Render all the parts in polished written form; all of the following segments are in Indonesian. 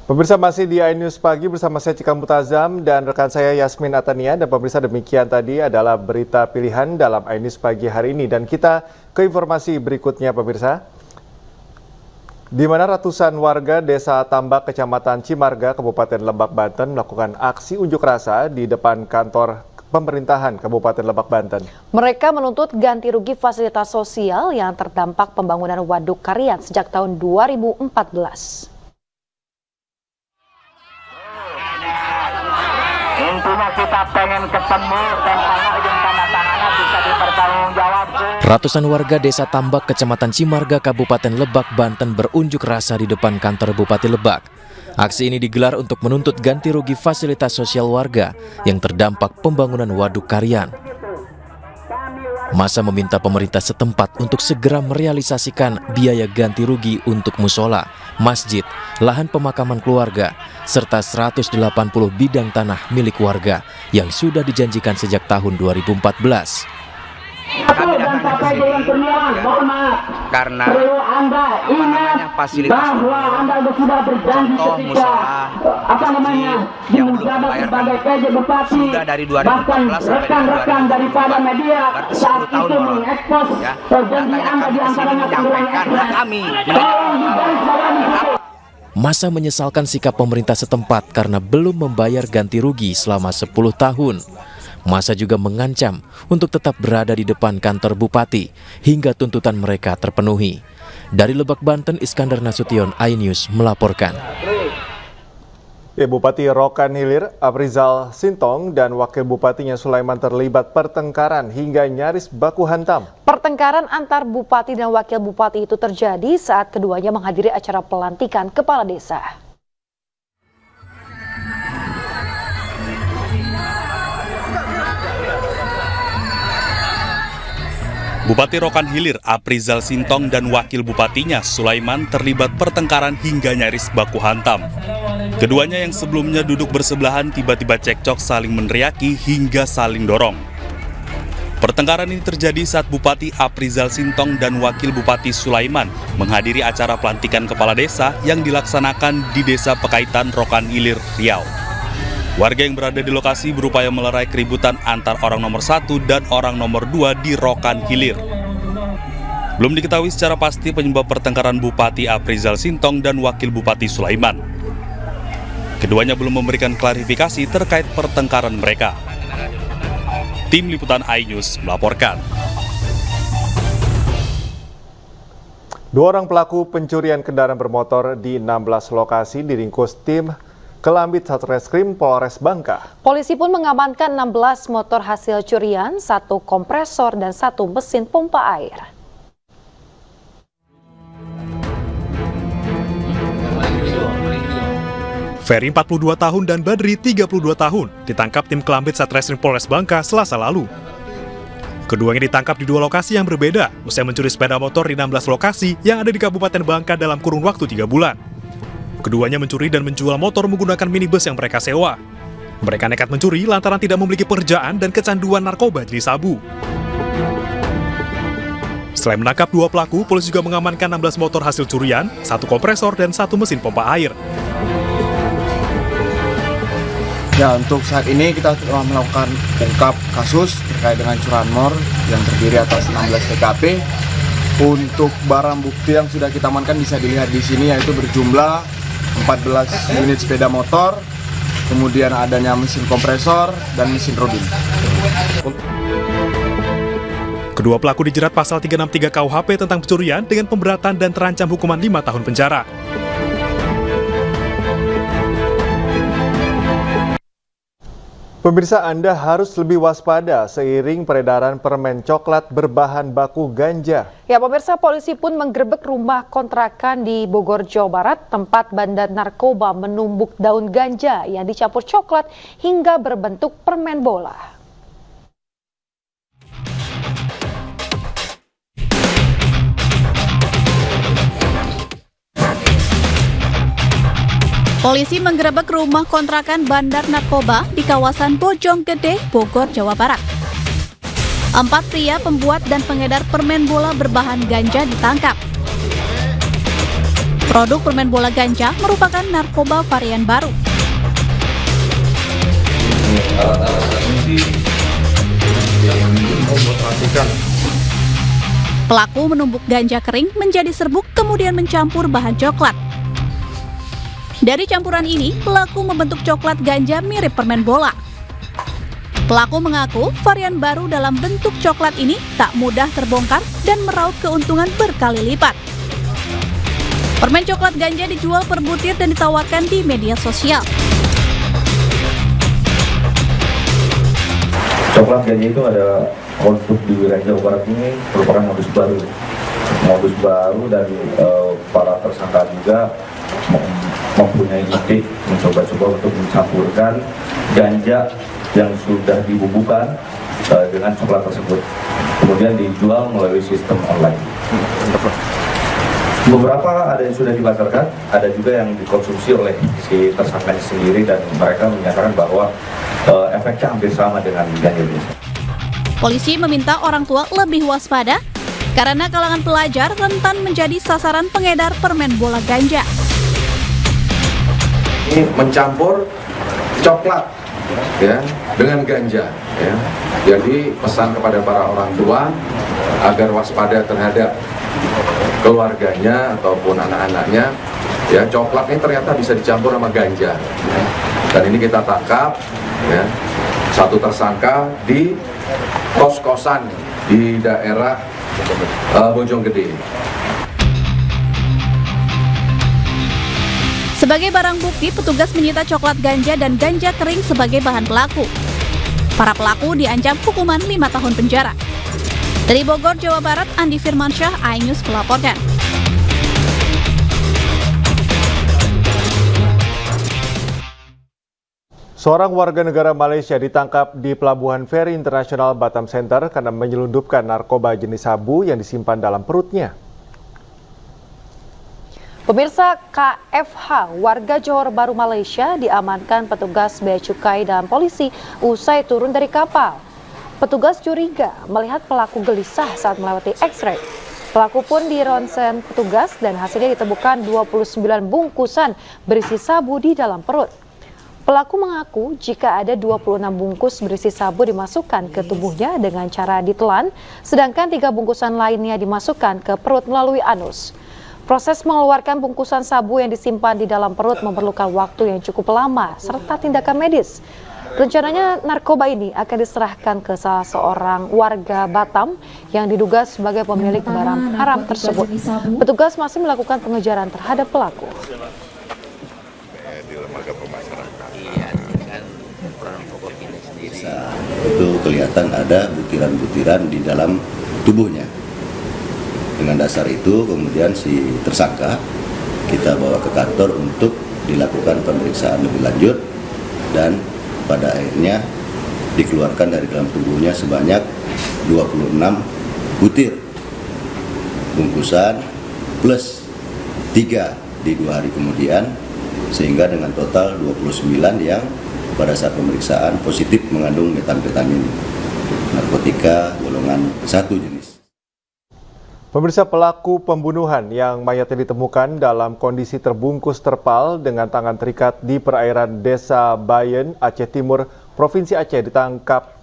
Pemirsa masih di iNews Pagi bersama saya Cika Mutazam dan rekan saya Yasmin Atania. Dan pemirsa demikian tadi adalah berita pilihan dalam iNews Pagi hari ini. Dan kita ke informasi berikutnya pemirsa. Di mana ratusan warga Desa Tambak, Kecamatan Cimarga, Kabupaten Lebak, Banten melakukan aksi unjuk rasa di depan kantor pemerintahan Kabupaten Lebak, Banten. Mereka menuntut ganti rugi fasilitas sosial yang terdampak pembangunan waduk Karian sejak tahun 2014. Intinya kita pengen ketemu dan ujung tanda tangannya bisa dipertanggungjawabkan. Ratusan warga Desa Tambak, Kecamatan Cimarga, Kabupaten Lebak, Banten berunjuk rasa di depan kantor Bupati Lebak. Aksi ini digelar untuk menuntut ganti rugi fasilitas sosial warga yang terdampak pembangunan waduk Karian. Massa meminta pemerintah setempat untuk segera merealisasikan biaya ganti rugi untuk musola, masjid, lahan pemakaman keluarga, serta 180 bidang tanah milik warga yang sudah dijanjikan sejak tahun 2014. Kami datang ke sini karena fasilitas contoh musola, masjid yang belum terbayarkan sudah dari 2014 sampai dengan 2024, berarti 10 tahun molor. Ya, datanya kami ke sini menyampaikan kami. Massa menyesalkan sikap pemerintah setempat karena belum membayar ganti rugi selama 10 tahun. Massa juga mengancam untuk tetap berada di depan kantor bupati hingga tuntutan mereka terpenuhi. Dari Lebak, Banten, Iskandar Nasution, iNews melaporkan. Bupati Rokan Hilir, Aprizal Sintong dan Wakil Bupatinya Sulaiman terlibat pertengkaran hingga nyaris baku hantam. Pertengkaran antar bupati dan wakil bupati itu terjadi saat keduanya menghadiri acara pelantikan kepala desa. Bupati Rokan Hilir, Aprizal Sintong dan Wakil Bupatinya Sulaiman terlibat pertengkaran hingga nyaris baku hantam. Keduanya yang sebelumnya duduk bersebelahan tiba-tiba cekcok saling meneriaki hingga saling dorong. Pertengkaran ini terjadi saat Bupati Aprizal Sintong dan Wakil Bupati Sulaiman menghadiri acara pelantikan kepala desa yang dilaksanakan di Desa Pekaitan, Rokan Hilir, Riau. Warga yang berada di lokasi berupaya melerai keributan antar orang nomor 1 dan orang nomor 2 di Rokan Hilir. Belum diketahui secara pasti penyebab pertengkaran Bupati Aprizal Sintong dan Wakil Bupati Sulaiman. Keduanya belum memberikan klarifikasi terkait pertengkaran mereka. Tim Liputan iNews melaporkan. 2 orang pelaku pencurian kendaraan bermotor di 16 lokasi diringkus tim Kelambit Satreskrim Polres Bangka. Polisi pun mengamankan 16 motor hasil curian, 1 kompresor dan 1 mesin pompa air. Ferry 42 tahun dan Badri 32 tahun ditangkap tim Kelambit Satreskrim Polres Bangka Selasa lalu. Keduanya ditangkap di 2 lokasi yang berbeda usai mencuri sepeda motor di 16 lokasi yang ada di Kabupaten Bangka dalam kurun waktu 3 bulan. Keduanya mencuri dan menjual motor menggunakan minibus yang mereka sewa. Mereka nekat mencuri lantaran tidak memiliki pekerjaan dan kecanduan narkoba jenis sabu. Selain menangkap 2 pelaku, polisi juga mengamankan 16 motor hasil curian, 1 kompresor dan 1 mesin pompa air. Ya, untuk saat ini kita telah melakukan ungkap kasus terkait dengan curanmor yang terdiri atas 16 TKP. Untuk barang bukti yang sudah kita amankan bisa dilihat di sini, yaitu berjumlah 14 unit sepeda motor, kemudian adanya mesin kompresor dan mesin rodin. Kedua pelaku dijerat pasal 363 KUHP tentang pencurian dengan pemberatan dan terancam hukuman 5 tahun penjara. Pemirsa, Anda harus lebih waspada seiring peredaran permen coklat berbahan baku ganja. Ya, pemirsa, polisi pun menggerebek rumah kontrakan di Bogor, Jawa Barat, tempat bandar narkoba menumbuk daun ganja yang dicampur coklat hingga berbentuk permen bola. Polisi menggerebek rumah kontrakan bandar narkoba di kawasan Bojonggede, Bogor, Jawa Barat. 4 pria pembuat dan pengedar permen bola berbahan ganja ditangkap. Produk permen bola ganja merupakan narkoba varian baru. Pelaku menumbuk ganja kering menjadi serbuk kemudian mencampur bahan coklat. Dari campuran ini, pelaku membentuk coklat ganja mirip permen bola. Pelaku mengaku varian baru dalam bentuk coklat ini tak mudah terbongkar dan meraup keuntungan berkali lipat. Permen coklat ganja dijual per butir dan ditawarkan di media sosial. Coklat ganja itu ada untuk di wilayah Jawa Barat ini merupakan modus baru dan para tersangka juga mempunyai ide mencoba-coba untuk mencampurkan ganja yang sudah dibumbukan dengan coklat tersebut, kemudian dijual melalui sistem online. Beberapa ada yang sudah dipasarkan, ada juga yang dikonsumsi oleh si tersangka sendiri dan mereka menyatakan bahwa efeknya hampir sama dengan ganja biasa. Polisi meminta orang tua lebih waspada karena kalangan pelajar rentan menjadi sasaran pengedar permen bola ganja. Ini mencampur coklat ya dengan ganja ya. Jadi pesan kepada para orang tua agar waspada terhadap keluarganya ataupun anak-anaknya ya, coklat ini ternyata bisa dicampur sama ganja ya. Dan ini kita tangkap ya, satu tersangka di kos-kosan di daerah Bojonggede. Sebagai barang bukti, petugas menyita coklat ganja dan ganja kering sebagai bahan pelaku. Para pelaku diancam hukuman 5 tahun penjara. Dari Bogor, Jawa Barat, Andi Firmansyah, iNews melaporkan. Seorang warga negara Malaysia ditangkap di Pelabuhan Feri Internasional Batam Center karena menyelundupkan narkoba jenis sabu yang disimpan dalam perutnya. Pemirsa, KFH, warga Johor Baru, Malaysia, diamankan petugas bea cukai dan polisi usai turun dari kapal. Petugas curiga melihat pelaku gelisah saat melewati X-ray. Pelaku pun dironsen petugas dan hasilnya ditemukan 29 bungkusan berisi sabu di dalam perut. Pelaku mengaku jika ada 26 bungkus berisi sabu dimasukkan ke tubuhnya dengan cara ditelan, sedangkan 3 bungkusan lainnya dimasukkan ke perut melalui anus. Proses mengeluarkan bungkusan sabu yang disimpan di dalam perut memerlukan waktu yang cukup lama serta tindakan medis. Rencananya narkoba ini akan diserahkan ke salah seorang warga Batam yang diduga sebagai pemilik barang haram tersebut. Petugas masih melakukan pengejaran terhadap pelaku. Itu kelihatan ada butiran-butiran di dalam tubuhnya. Dengan dasar itu kemudian si tersangka kita bawa ke kantor untuk dilakukan pemeriksaan lebih lanjut dan pada akhirnya dikeluarkan dari dalam tubuhnya sebanyak 26 butir bungkusan plus 3 di 2 hari kemudian, sehingga dengan total 29 yang pada saat pemeriksaan positif mengandung metamfetamin, narkotika golongan 1 jenis. Pemirsa, pelaku pembunuhan yang mayatnya ditemukan dalam kondisi terbungkus terpal dengan tangan terikat di perairan Desa Bayen, Aceh Timur, Provinsi Aceh ditangkap.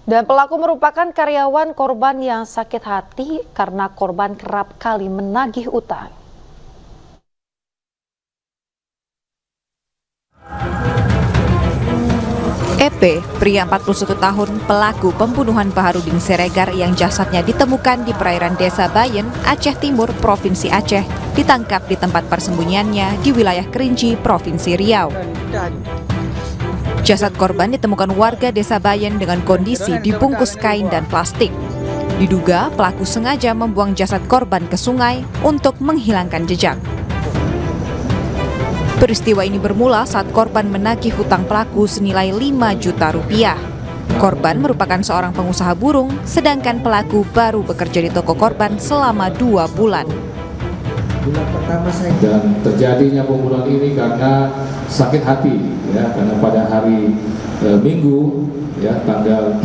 Dan pelaku merupakan karyawan korban yang sakit hati karena korban kerap kali menagih utang. EP, pria 41 tahun, pelaku pembunuhan Baharudin Siregar yang jasadnya ditemukan di perairan Desa Bayen, Aceh Timur, Provinsi Aceh, ditangkap di tempat persembunyiannya di wilayah Kerinci, Provinsi Riau. Jasad korban ditemukan warga Desa Bayen dengan kondisi dibungkus kain dan plastik. Diduga pelaku sengaja membuang jasad korban ke sungai untuk menghilangkan jejak. Peristiwa ini bermula saat korban menagih hutang pelaku senilai 5 juta rupiah. Korban merupakan seorang pengusaha burung, sedangkan pelaku baru bekerja di toko korban selama 2 bulan. Bulan pertama saya dan terjadinya pembunuhan ini karena sakit hati, ya, karena pada hari Minggu, ya, tanggal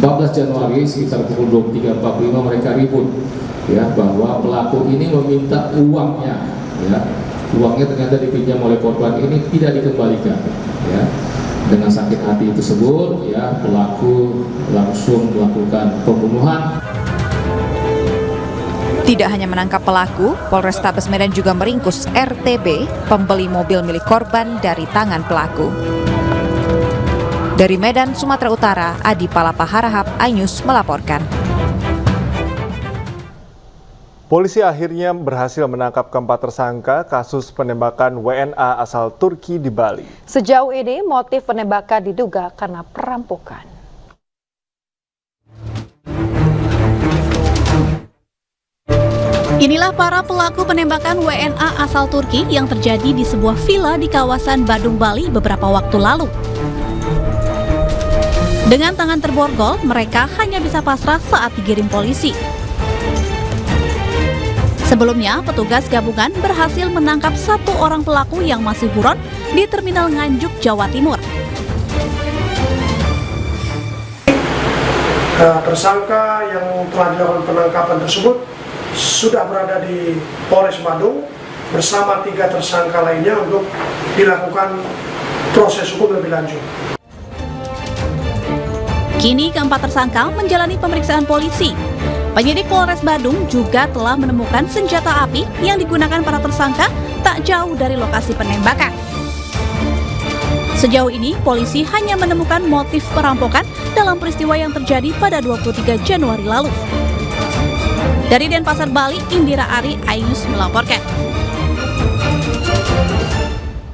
14 Januari sekitar pukul 23.45 mereka ribut ya bahwa pelaku ini meminta uangnya ya. Uangnya ternyata dipinjam oleh korban ini tidak dikembalikan ya. Dengan sakit hati tersebut ya pelaku langsung melakukan pembunuhan. Tidak hanya menangkap pelaku, Polrestabes Medan juga meringkus RTB, pembeli mobil milik korban dari tangan pelaku. Dari Medan, Sumatera Utara, Adi Palapa Harahap, iNews melaporkan. Polisi akhirnya berhasil menangkap keempat tersangka kasus penembakan WNA asal Turki di Bali. Sejauh ini motif penembakan diduga karena perampokan. Inilah para pelaku penembakan WNA asal Turki yang terjadi di sebuah villa di kawasan Badung, Bali beberapa waktu lalu. Dengan tangan terborgol, mereka hanya bisa pasrah saat digiring polisi. Sebelumnya, petugas gabungan berhasil menangkap satu orang pelaku yang masih buron di Terminal Nganjuk, Jawa Timur. Tersangka yang telah dilakukan penangkapan tersebut sudah berada di Polres Badung bersama 3 tersangka lainnya untuk dilakukan proses hukum lebih lanjut. Kini keempat tersangka menjalani pemeriksaan polisi. Penyidik Polres Badung juga telah menemukan senjata api yang digunakan para tersangka tak jauh dari lokasi penembakan. Sejauh ini, polisi hanya menemukan motif perampokan dalam peristiwa yang terjadi pada 23 Januari lalu. Dari Denpasar, Bali, Indira Ari, iNews melaporkan.